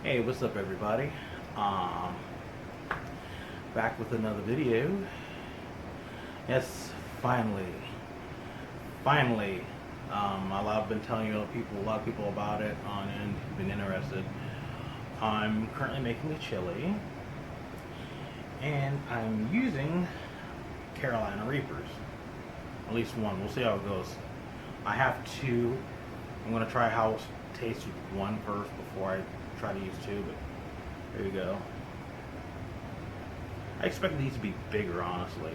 Hey, what's up everybody? Back with another video. Yes, finally. I've been telling a lot of people about it and been interested. I'm currently making the chili, and I'm using Carolina Reapers. At least one. We'll see how it goes. I have two. I'm gonna try how it tastes with one first before I try to use two, but there you go. I expected these to be bigger, honestly.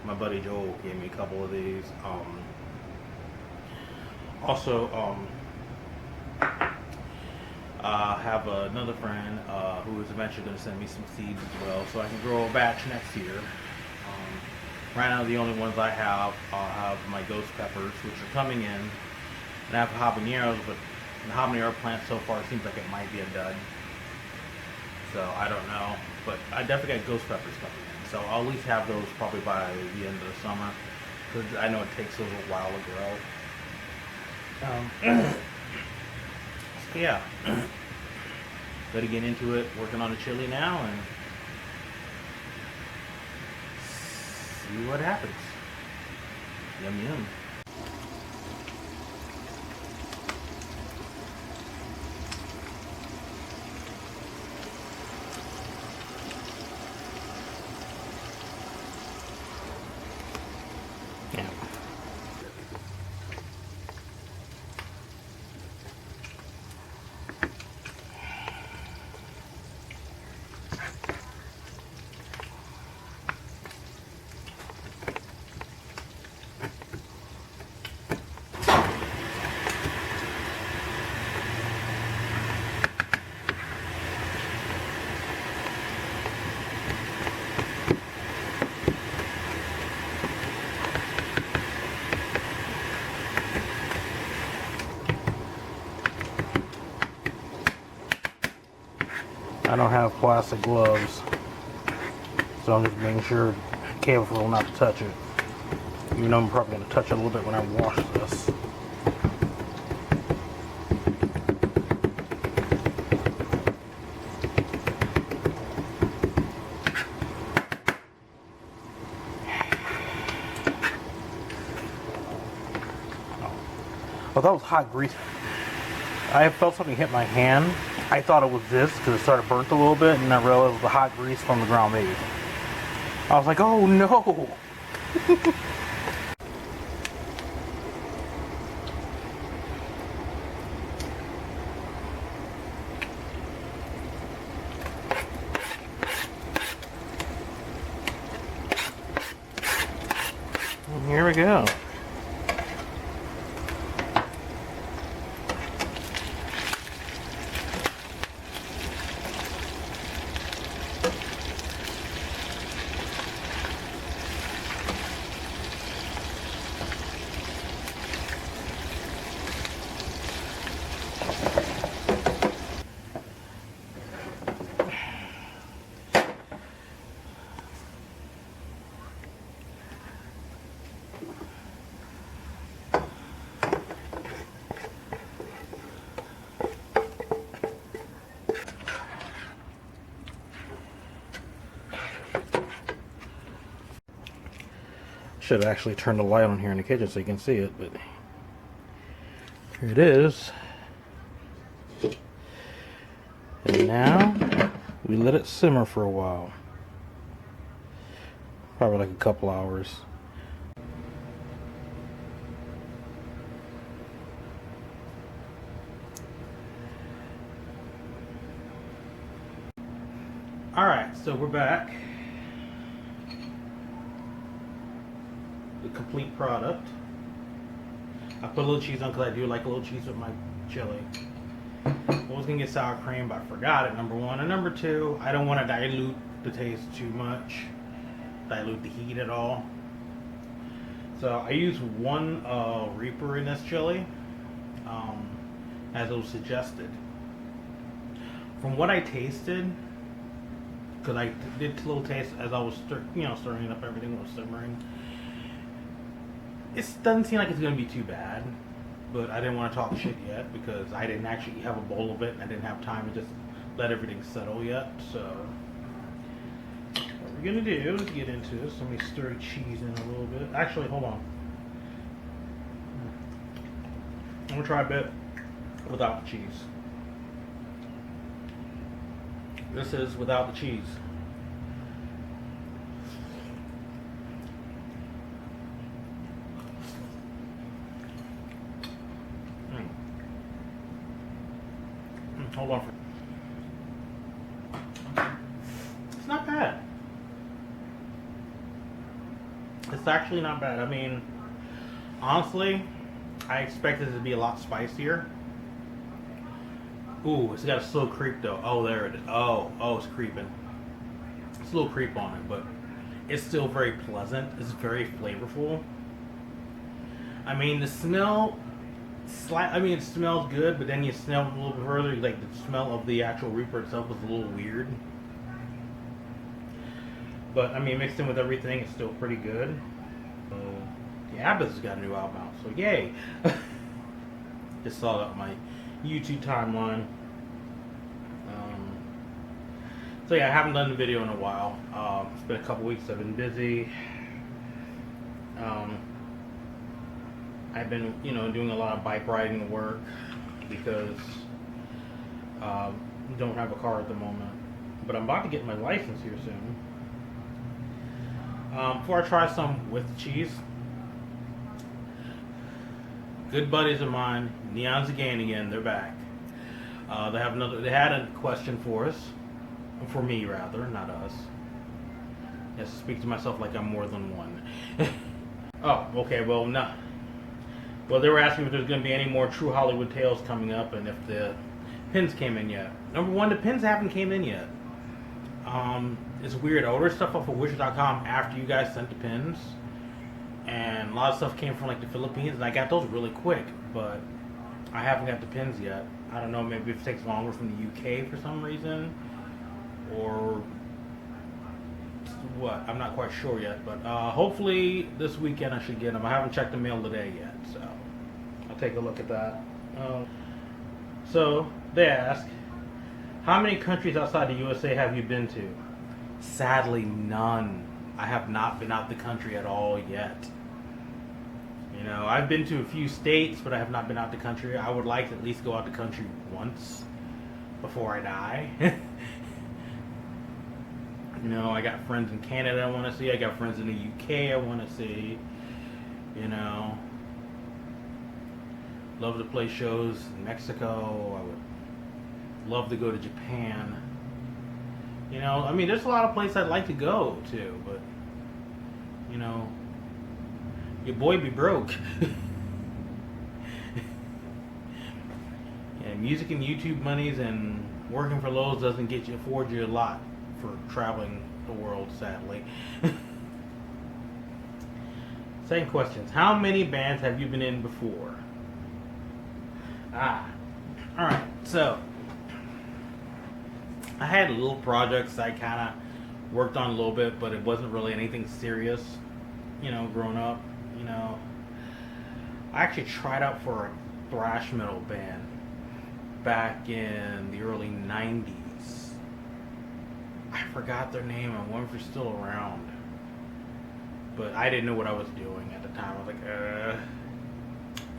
My buddy Joel gave me a couple of these. Have another friend who is eventually going to send me some seeds as well, so I can grow a batch next year. Right now, the only ones I have my ghost peppers, which are coming in, and I have habaneros, but the habanero plant so far seems like it might be a dud. So I don't know, but I definitely got ghost peppers coming in. So I'll at least have those probably by the end of the summer, because I know it takes those a while to grow. So yeah, better get into it. Working on the chili now and see what happens. Yum yum. Yeah. I don't have plastic gloves, so I'm just making sure, careful not to touch it. Even though I'm probably going to touch it a little bit when I wash this. Oh, that was hot grease. I felt something hit my hand. I thought it was this because it started burnt a little bit, and I realized it was the hot grease from the ground beef. I was like, oh no! And here we go. Should have actually turned the light on here in the kitchen so you can see it, but here it is. And now we let it simmer for a while, probably like a couple hours. Alright, so we're back. The complete product. I put a little cheese on because I do like a little cheese with my chili. I was going to get sour cream, but I forgot it, number one. And number two, I don't want to dilute the taste too much. Dilute the heat at all. So I use one Reaper in this chili, as it was suggested. From what I tasted, because I did a little taste as I was stirring up everything was simmering. It doesn't seem like it's gonna be too bad, but I didn't want to talk shit yet because I didn't actually have a bowl of it and I didn't have time to just let everything settle yet. So what we're gonna do is get into this. Let me stir cheese in a little bit. Actually, hold on. I'm gonna try a bit without the cheese. This is without the cheese. Hold on. It's not bad. It's actually not bad. I mean, honestly, I expected it to be a lot spicier. Ooh, it's got a slow creep though. Oh, there it is. Oh, it's creeping. It's a little creep on it, but it's still very pleasant. It's very flavorful. I mean, the smell, it smells good, but then you smell it a little bit further. Like the smell of the actual reaper itself was a little weird. But I mean, mixed in with everything, it's still pretty good. The Abbas has got a new album out, so yay! Just saw that on my YouTube timeline. So yeah, I haven't done the video in a while. It's been a couple weeks. I've been busy. I've been, doing a lot of bike riding work because don't have a car at the moment. But I'm about to get my license here soon. Before I try some with cheese, good buddies of mine, Neon Zaganigan, they're back. They had a question for us. For me, rather, not us. Yes, speak to myself like I'm more than one. Oh, okay, well, no. Well, they were asking if there's going to be any more True Hollywood Tales coming up and if the pins came in yet. Number one, the pins haven't came in yet. It's weird. I ordered stuff off of Wish.com after you guys sent the pins. And a lot of stuff came from like the Philippines, and I got those really quick, but I haven't got the pins yet. I don't know, maybe if it takes longer from the UK for some reason, or what, I'm not quite sure yet, but hopefully this weekend I should get them. I haven't checked the mail today yet, so I'll take a look at that. So they ask, how many countries outside the USA have you been to? Sadly, none. I have not been out the country at all yet. I've been to a few states, but I have not been out the country. I would like to at least go out the country once before I die. I got friends in Canada I want to see. I got friends in the UK I want to see. Love to play shows in Mexico. I would love to go to Japan. There's a lot of places I'd like to go to, but your boy be broke. Yeah, music and YouTube monies and working for Lowe's doesn't afford you a lot for traveling the world, sadly. Second questions. How many bands have you been in before? Alright, so I had little projects I kind of worked on a little bit, but it wasn't really anything serious, growing up. I actually tried out for a thrash metal band back in the early 90s. I forgot their name. I wonder if they're still around. But I didn't know what I was doing at the time. I was like,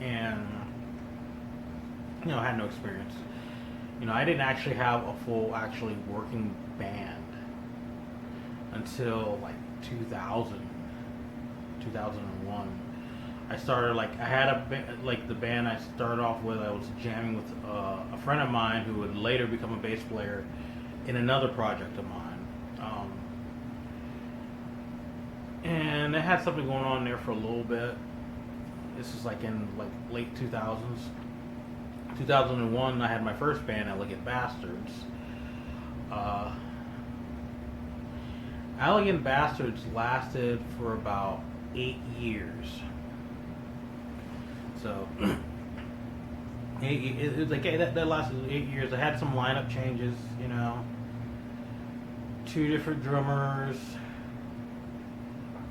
and, I had no experience. I didn't actually have a full, actually working band until like 2001. I started I had the band I started off with. I was jamming with a friend of mine who would later become a bass player in another project of mine. And I had something going on there for a little bit. This was in late 2000s. 2001, I had my first band, Elegant Bastards. Elegant Bastards lasted for about 8 years. So, it was like that lasted 8 years. I had some lineup changes, you know, 2 different drummers,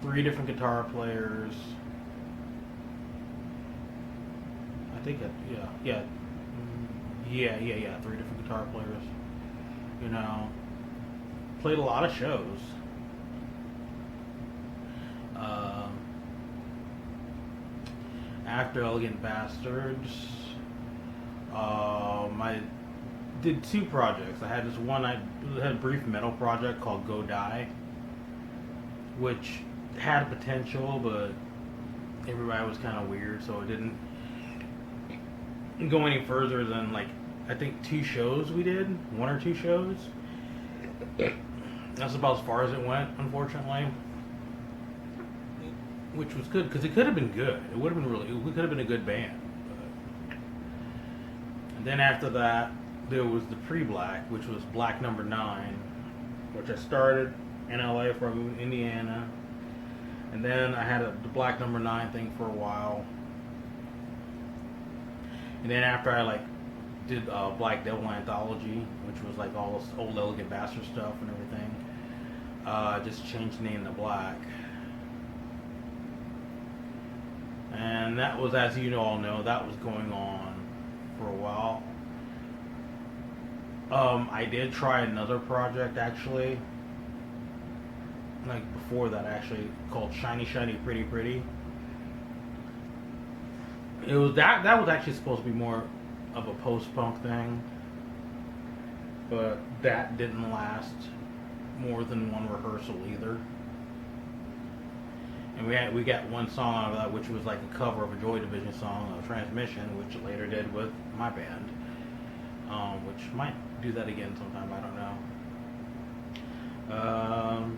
3 different guitar players. I think that, yeah, 3 different guitar players. You know, played a lot of shows. Um, After Elegant Bastards, I did 2 projects. I had this one, I had a brief metal project called Go Die, which had potential, but everybody was kind of weird, so it didn't go any further than, like, I think 2 shows we did, 1 or 2 shows. That's about as far as it went, unfortunately. Which was good, because it could have been good. It would have been really, we could have been a good band. But. And then after that, there was the Pre-Black, which was Black Number 9, which I started in LA before I moved to Indiana. And then I had the Black Number 9 thing for a while. And then after I did Black Devil Anthology, which was like all this old Elegant Bastard stuff and everything, just changed the name to Black. And that was, as you all know, that was going on for a while. I did try another project actually, like before that actually, called Shiny Shiny Pretty Pretty. It was that was actually supposed to be more of a post-punk thing, but that didn't last more than 1 rehearsal either. And we got 1 song out of that, which was like a cover of a Joy Division song, Transmission, which I later did with my band, which might do that again sometime, I don't know.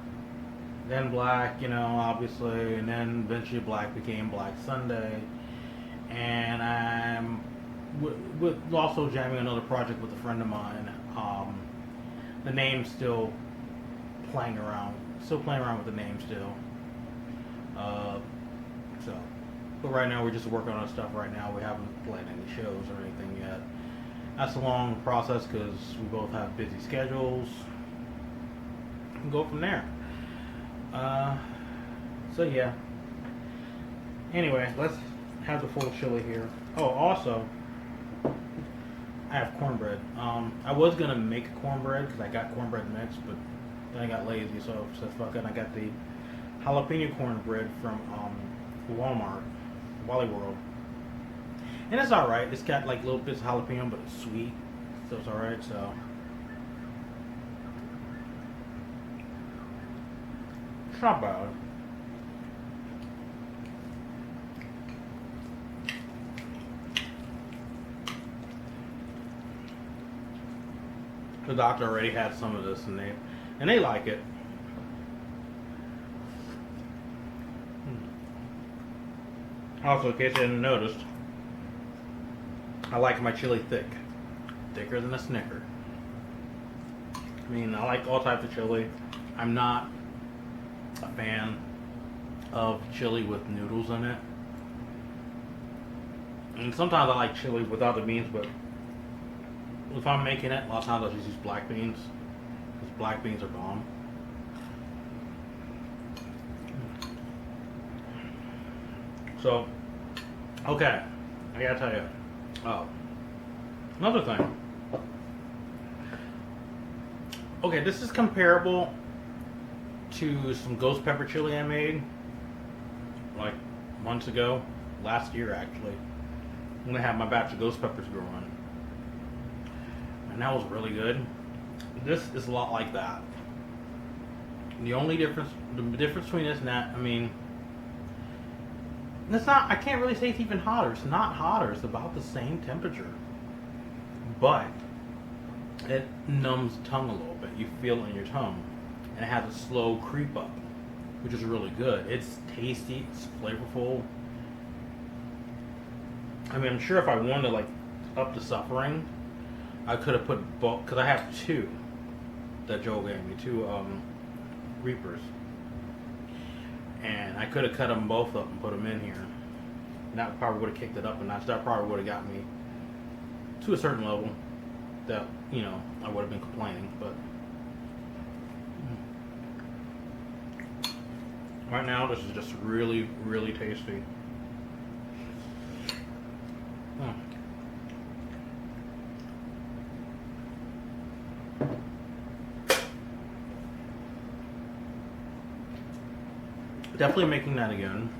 Then Black, you know, obviously, and then eventually Black became Black Sunday. And I'm with also jamming another project with a friend of mine. The name's still playing around with the name still. But right now we're just working on stuff right now. We haven't played any shows or anything yet. That's a long process because we both have busy schedules. And go from there. So yeah. Anyway, let's have the full chili here. Oh, also, I have cornbread. I was gonna make cornbread because I got cornbread mix, but then I got lazy, so I said fuck it. I got the jalapeno cornbread from Walmart, Wally World, and it's all right. It's got like little bits of jalapeno, but it's sweet, so it's all right. So it's not bad. The doctor already had some of this, and they like it. Also, in case you hadn't noticed, I like my chili thicker than a Snicker. I mean, I like all types of chili. I'm not a fan of chili with noodles in it. And sometimes I like chili without the beans, but if I'm making it, a lot of times I'll just use black beans, because black beans are bomb. So, okay, I gotta tell you. Oh, another thing. Okay, this is comparable to some ghost pepper chili I made like months ago, last year actually, when I had my batch of ghost peppers growing. And that was really good. This is a lot like that. The only difference, the difference between this and that, I mean, it's not, I can't really say it's even hotter. It's not hotter. It's about the same temperature. But it numbs the tongue a little bit. You feel it in your tongue. And it has a slow creep up, which is really good. It's tasty. It's flavorful. I mean, I'm sure if I wanted to, like, up the suffering, I could have put both, because I have 2 that Joe gave me, 2 Reapers. And I could have cut them both up and put them in here. And that probably would have kicked it up a notch. That probably would have got me to a certain level that, you know, I would have been complaining, but right now this is just really, really tasty. Definitely making that again.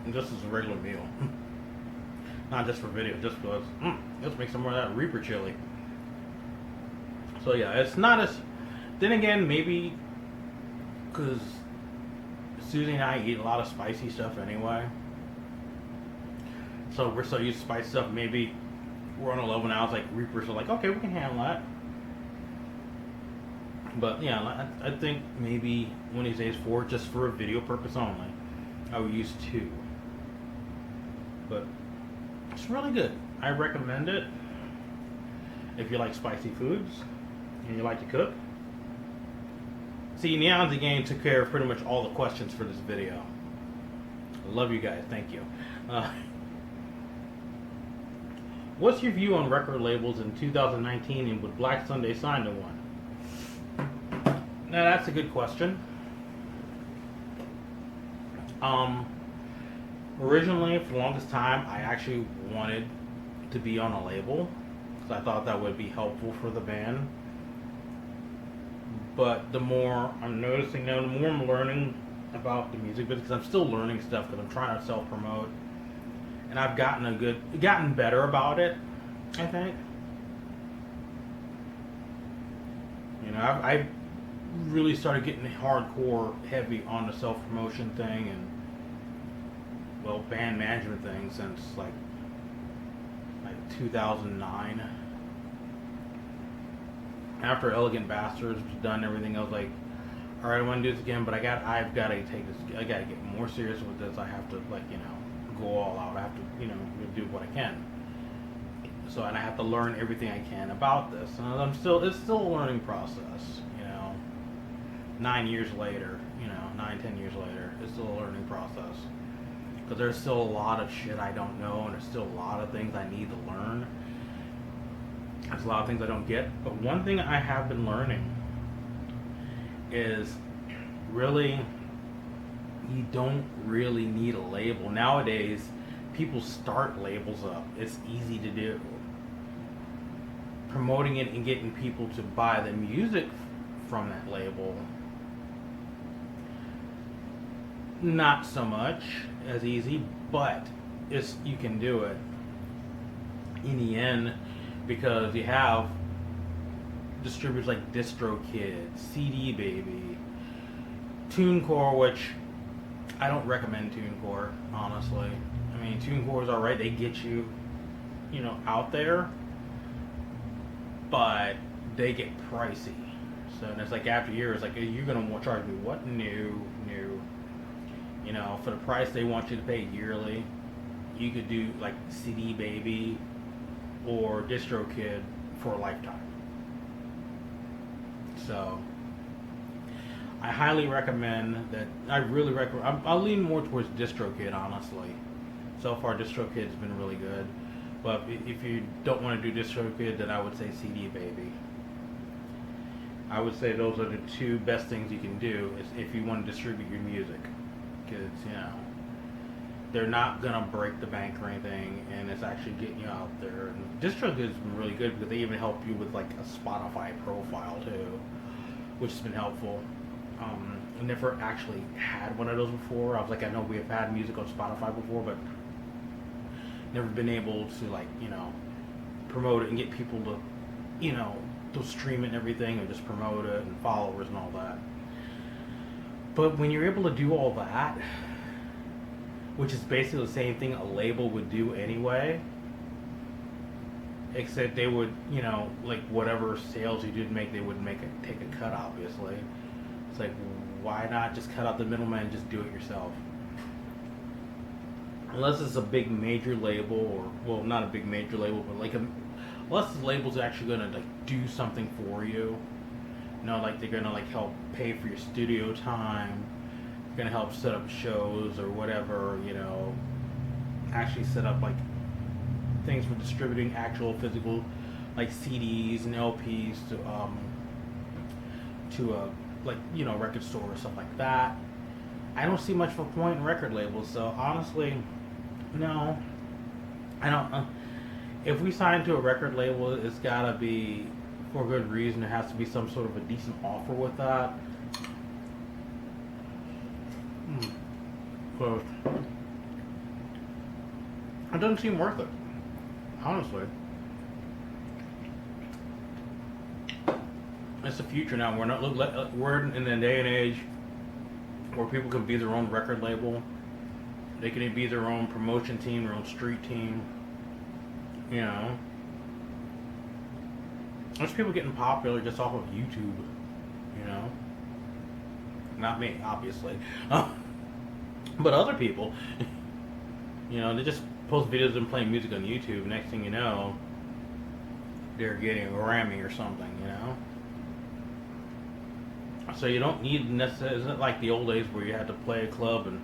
And just as a regular meal. Not just for video, just because, let's make some more of that Reaper chili. So yeah, it's not as, then again, maybe, because Susie and I eat a lot of spicy stuff anyway. So we're so used to spicy stuff, maybe we're on a level now, it's like Reapers are like, okay, we can handle that. But yeah, I think maybe one of these days, just for a video purpose only, I would use 2. But it's really good. I recommend it if you like spicy foods and you like to cook. See, Neon's Game took care of pretty much all the questions for this video. I love you guys. Thank you. What's your view on record labels in 2019, and would Black Sunday sign to one? Now that's a good question. Originally, for the longest time, I actually wanted to be on a label because I thought that would be helpful for the band. But the more I'm noticing now, the more I'm learning about the music business, because I'm still learning stuff because I'm trying to self-promote, and I've gotten better about it, I think. You know, I've really started getting hardcore heavy on the self-promotion thing and, well, band management thing since like 2009. After Elegant Bastards was done, everything, I was like, all right, I want to do this again, but I've got to take this. I got to get more serious with this. I have to, like, you know, go all out. I have to, you know, do what I can. So, and I have to learn everything I can about this. And it's still a learning process. You know, 9 years later, you know, 9-10 years later, it's still a learning process. Because there's still a lot of shit I don't know, and there's still a lot of things I need to learn. There's a lot of things I don't get. But one thing I have been learning is really, you don't really need a label. Nowadays, people start labels up. It's easy to do. Promoting it and getting people to buy the music from that label, not so much as easy, but you can do it in the end, because you have distributors like DistroKid, CD Baby, TuneCore, which I don't recommend TuneCore, honestly. I mean, TuneCore is alright, they get you, you know, out there, but they get pricey. So, and it's like after years, like, you're going to charge me what? New. You know, for the price they want you to pay yearly, you could do like CD Baby or DistroKid for a lifetime. So, I highly recommend that. I'll lean more towards DistroKid, honestly. So far, DistroKid's been really good. But if you don't want to do DistroKid, then I would say CD Baby. I would say those are the two best things you can do is if you want to distribute your music. Because, you know, they're not going to break the bank or anything, and it's actually getting you out there. And DistroKid has been really good because they even help you with like a Spotify profile too, which has been helpful. I never actually had one of those before. I was like, I know we have had music on Spotify before, but never been able to, like, you know, promote it and get people to, you know, to stream it and everything, and just promote it and followers and all that. But when you're able to do all that, which is basically the same thing a label would do anyway, except they would, you know, like whatever sales you did make, they would take a cut, obviously. It's like, why not just cut out the middleman and just do it yourself? Unless it's a big major label, or, well, not a big major label, but like unless the label's actually going to like do something for you. You know, like they're going to like help pay for your studio time, they're going to help set up shows or whatever, you know, actually set up like things for distributing actual physical, like CDs and LPs to a like record store or stuff like that. I don't see much of a point in record labels. So honestly, no, I don't. If we sign to a record label, it's gotta be for a good reason. There has to be some sort of a decent offer with that. So it doesn't seem worth it, honestly. It's the future now. We're in the day and age where people can be their own record label. They can be their own promotion team, their own street team. There's people getting popular just off of YouTube. Not me, obviously, but other people. They just post videos of them playing music on YouTube. Next thing you know, they're getting a Grammy or something. So you don't need necessarily. Isn't it like the old days where you had to play a club and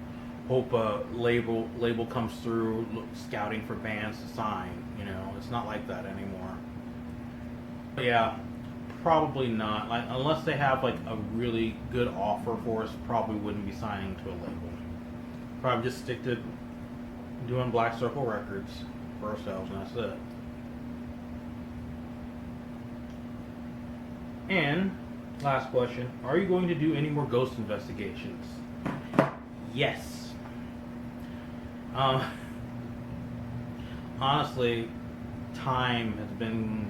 hope a label comes through scouting for bands to sign? It's not like that anymore. But yeah, probably not. Like unless they have like a really good offer for us, probably wouldn't be signing to a label. Probably just stick to doing Black Circle Records for ourselves, and that's it. And last question: are you going to do any more ghost investigations? Yes. Honestly, time has been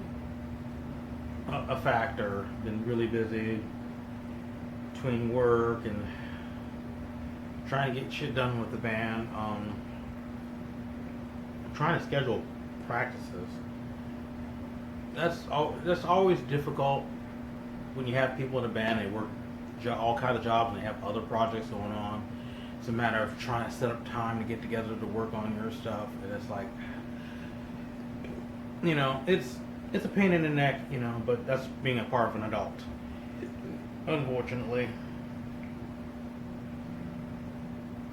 a factor. Been really busy between work and trying to get shit done with the band. Trying to schedule practices. That's always difficult when you have people in a band. They work all kinds of jobs and they have other projects going on. It's a matter of trying to set up time to get together to work on your stuff, and it's like, it's a pain in the neck, but that's being a part of an adult, unfortunately.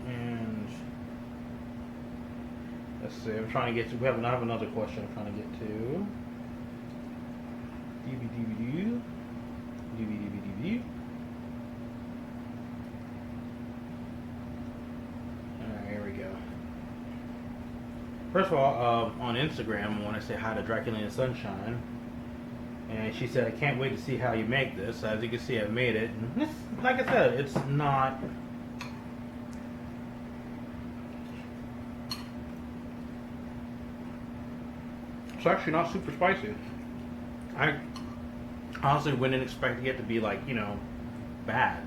And let's see, I'm trying to get to. I have another question I'm trying to get to. DVD. Alright, here we go. First of all, on Instagram, I want to say hi to Draculina Sunshine. And she said, I can't wait to see how you make this. As you can see, I've made it. And like I said, it's not... It's actually not super spicy. I honestly wouldn't expect it to be like, bad.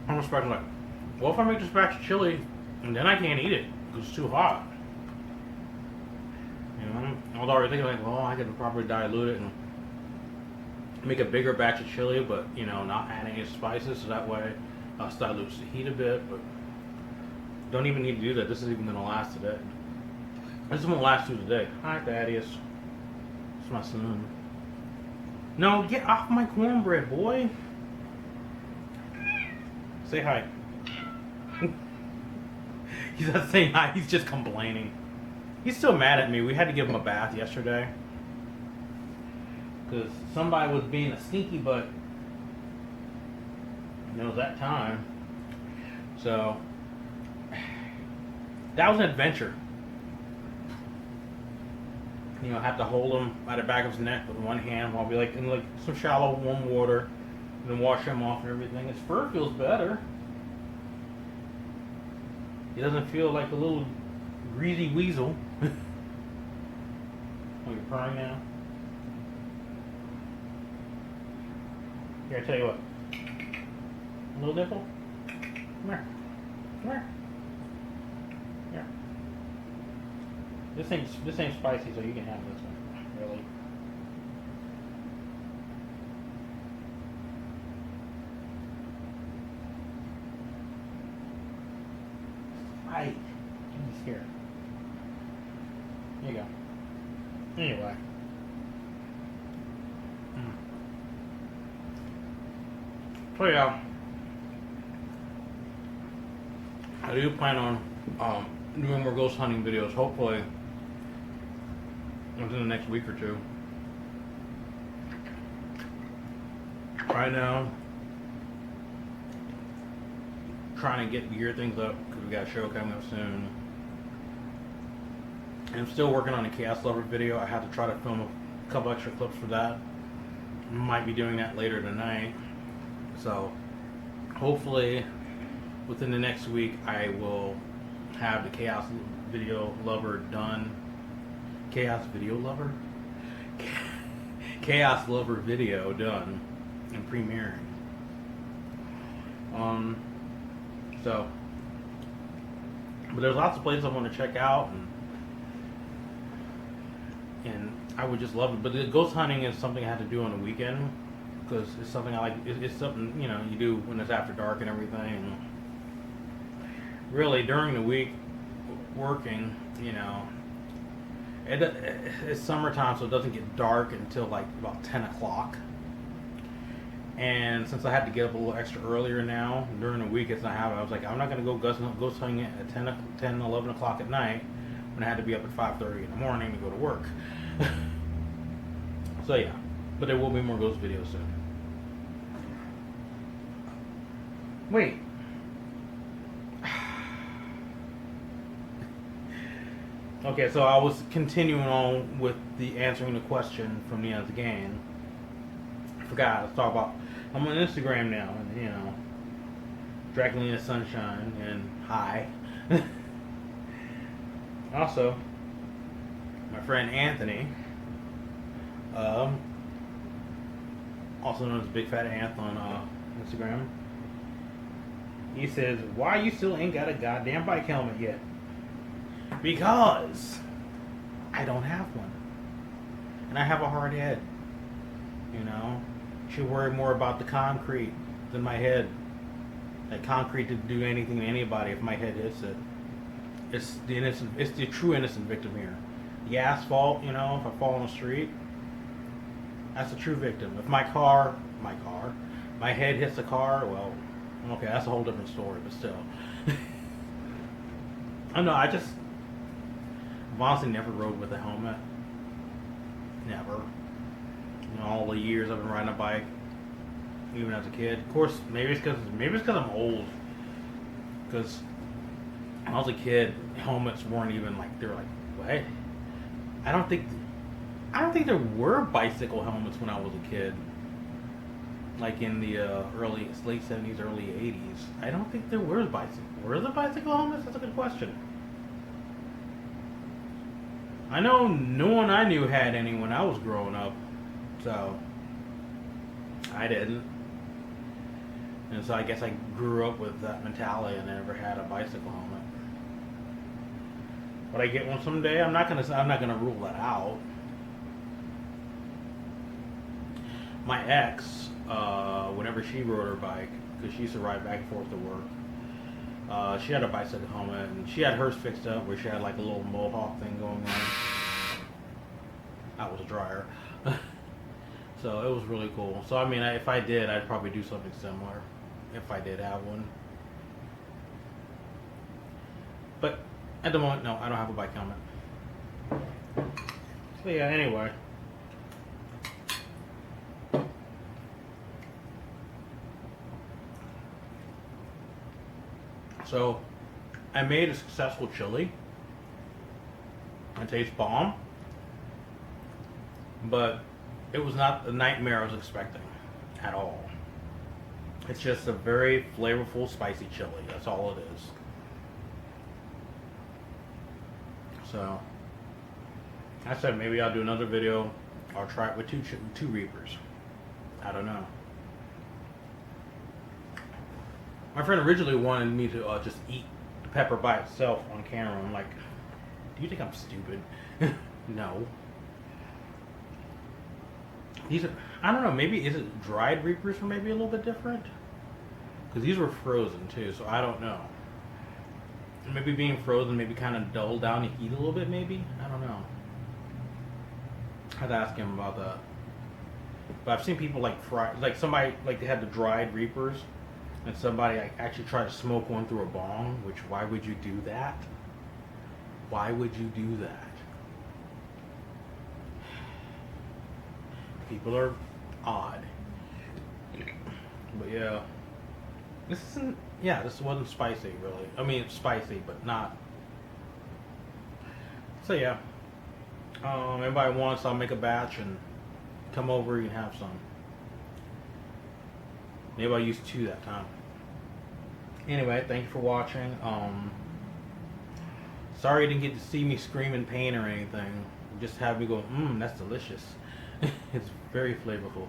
I'm expecting like, well, if I make this batch of chili and then I can't eat it because it's too hot. I was already thinking like, well, I could probably dilute it and make a bigger batch of chili, but not adding any spices, so that way dilutes the heat a bit. But don't even need to do that. This is even gonna last today. This is gonna last through the day. Hi, Thaddeus. It's my son. No, get off my cornbread, boy. Say hi. He's not saying hi. He's just complaining. He's still mad at me. We had to give him a bath yesterday because somebody was being a sneaky butt. It was that time. So that was an adventure. I have to hold him by the back of his neck with one hand while we in some shallow warm water, and then wash him off and everything. His fur feels better. He doesn't feel like a little greasy weasel. Oh, you're purring now? Here, I tell you what. A little nipple? Come here. Come here. Here. This ain't spicy, so you can have this one. Really. Right. He's scared. There you go. Anyway. So yeah. I do plan on doing more ghost hunting videos, hopefully within the next week or two. Right now, trying to gear things up because we got a show coming up soon. And I'm still working on a Chaos Lover video. I had to try to film a couple extra clips for that. Might be doing that later tonight. So hopefully within the next week I will have the Chaos Video Lover done. Chaos Video Lover? Chaos Lover video done and premiering. So, but there's lots of places I want to check out, and I would just love it. But the ghost hunting is something I had to do on the weekend because it's something I like. It's something, you know, you do when it's after dark and everything. And really during the week working, you know, it's summertime, so it doesn't get dark until like about 10 o'clock. And since I had to get up a little extra earlier now, during the week it's not happening. I was like, I'm not going to go ghost hunting at 10, 11 o'clock at night when I had to be up at 5:30 in the morning to go to work. So yeah, but there will be more ghost videos soon. Wait. Okay, so I was continuing on with the answering the question from the other game. I forgot. Let's talk about. I'm on Instagram now, and you know, Draculina Sunshine and hi. Also, my friend Anthony, also known as Big Fat Anth on Instagram. He says, "Why you still ain't got a goddamn bike helmet yet?" Because I don't have one, and I have a hard head. You know. Should worry more about the concrete than my head. That concrete didn't do anything to anybody if my head hits it. It's the innocent. It's the true innocent victim here. The asphalt, you know, if I fall on the street, that's the true victim. If my head hits the car, well, okay, that's a whole different story. But still, I know. I've honestly never rode with a helmet. Never. You know, all the years I've been riding a bike, even as a kid. Of course, maybe it's because I'm old. Because when I was a kid, helmets weren't even like, they were like, what? I don't think there were bicycle helmets when I was a kid. Like in the late 70s, early 80s. I don't think there were bicycle. Were there bicycle helmets? That's a good question. I know no one I knew had any when I was growing up. So, I didn't. And so I guess I grew up with that mentality and never had a bicycle helmet. But I get one someday. I'm not gonna rule that out. My ex, whenever she rode her bike, because she used to ride back and forth to work, she had a bicycle helmet, and she had hers fixed up where she had like a little mohawk thing going on. That was a dryer. So it was really cool. So I mean, if I did, I'd probably do something similar if I did have one. But at the moment, no, I don't have a bike helmet. So yeah, anyway. So I made a successful chili. It tastes bomb. But it was not the nightmare I was expecting at all. It's just a very flavorful, spicy chili. That's all it is. So, I said maybe I'll do another video. I'll try it with two Reapers. I don't know. My friend originally wanted me to just eat the pepper by itself on camera. I'm like, do you think I'm stupid? No. These are, I don't know, maybe, is it dried Reapers were maybe a little bit different? Because these were frozen too, so I don't know. Maybe being frozen maybe kind of dulled down the heat a little bit maybe? I don't know. I had to ask him about that. But I've seen people like fry, like somebody, like they had the dried Reapers and somebody actually tried to smoke one through a bong, which, why would you do that? Why would you do that? People are odd. But yeah, this wasn't spicy really. I mean, it's spicy, but not. So yeah, everybody wants, I'll make a batch and come over and have some. Maybe I used 2 that time. Anyway, thank you for watching. Sorry you didn't get to see me scream in pain or anything. Just have me go, that's delicious. It's very flavorful.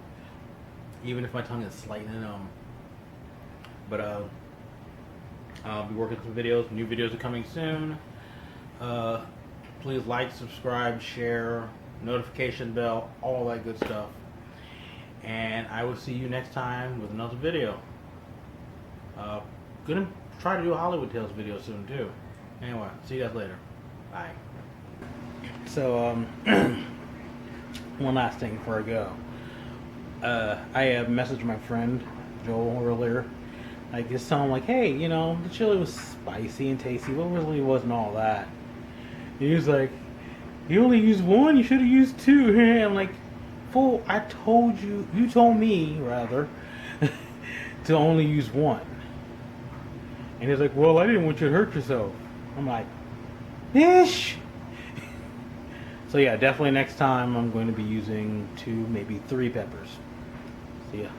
Even if my tongue is slightly numb. But I'll be working some videos. New videos are coming soon. Please like, subscribe, share, notification bell, all that good stuff. And I will see you next time with another video. Gonna try to do a Hollywood Tales video soon too. Anyway, see you guys later. Bye. So, one last thing before I go. I have messaged my friend Joel earlier. Like, just telling him, like, hey, you know, the chili was spicy and tasty, but really wasn't all that. And he was like, you only used 1, you should have used 2. I'm like, fool, I told you, you told me, rather, to only use 1. And he's like, well, I didn't want you to hurt yourself. I'm like, ish. So yeah, definitely next time I'm going to be using 2, maybe 3 peppers. See ya.